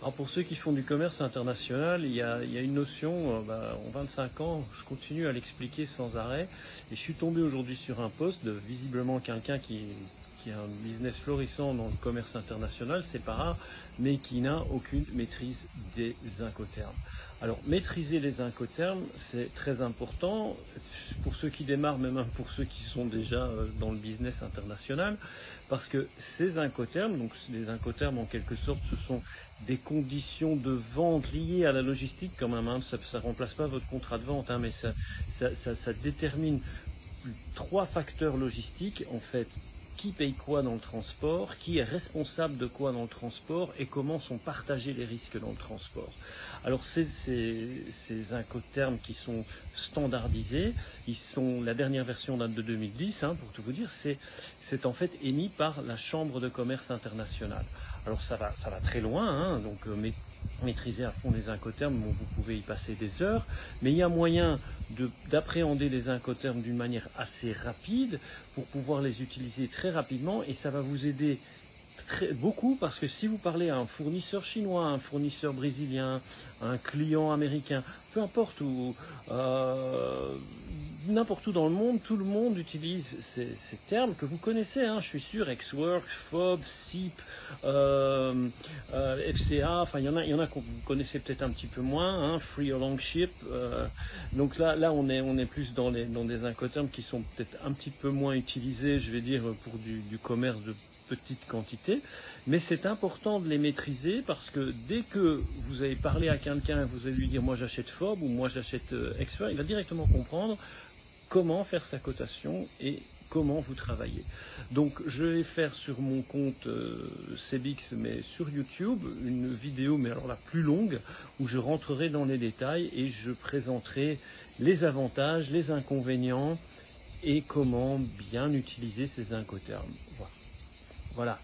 Alors pour ceux qui font du commerce international, il y a une notion, en 25 ans, je continue à l'expliquer sans arrêt, et je suis tombé aujourd'hui sur un post de visiblement quelqu'un qui a un business florissant dans le commerce international, c'est pas rare, mais qui n'a aucune maîtrise des incoterms. Alors maîtriser les incoterms, c'est très important pour ceux qui démarrent, mais même pour ceux qui sont déjà dans le business international, parce que ces incoterms, donc les incoterms en quelque sorte, ce sont des conditions de vente liées à la logistique quand même, hein. Ça remplace pas votre contrat de vente, hein, mais ça détermine 3 facteurs logistiques en fait. Qui paye quoi dans le transport, qui est responsable de quoi dans le transport et comment sont partagés les risques dans le transport. Alors ces incoterms qui sont standardisés, la dernière version date de 2010, hein, pour tout vous dire, c'est en fait émis par la Chambre de commerce internationale. Alors ça va très loin, hein, donc maîtriser à fond les incoterms, bon, vous pouvez y passer des heures, mais il y a moyen d'appréhender les incoterms d'une manière assez rapide pour pouvoir les utiliser très rapidement, et ça va vous aider beaucoup, parce que si vous parlez à un fournisseur chinois, un fournisseur brésilien, un client américain, peu importe où, n'importe où dans le monde, tout le monde utilise ces termes que vous connaissez, hein, je suis sûr, Ex-Works, FOB, SIP, FCA, enfin il y en a que vous connaissez peut-être un petit peu moins, hein, Free or Long Ship, donc là on est plus dans des incoterms qui sont peut-être un petit peu moins utilisés, je vais dire, pour du commerce de petite quantité, mais c'est important de les maîtriser, parce que dès que vous avez parlé à quelqu'un et vous allez lui dire moi j'achète FOB ou moi j'achète Expert, il va directement comprendre comment faire sa cotation et comment vous travaillez. Donc je vais faire sur mon compte Cebix, mais sur YouTube, une vidéo, mais alors la plus longue, où je rentrerai dans les détails et je présenterai les avantages, les inconvénients et comment bien utiliser ces incoterms. Voilà.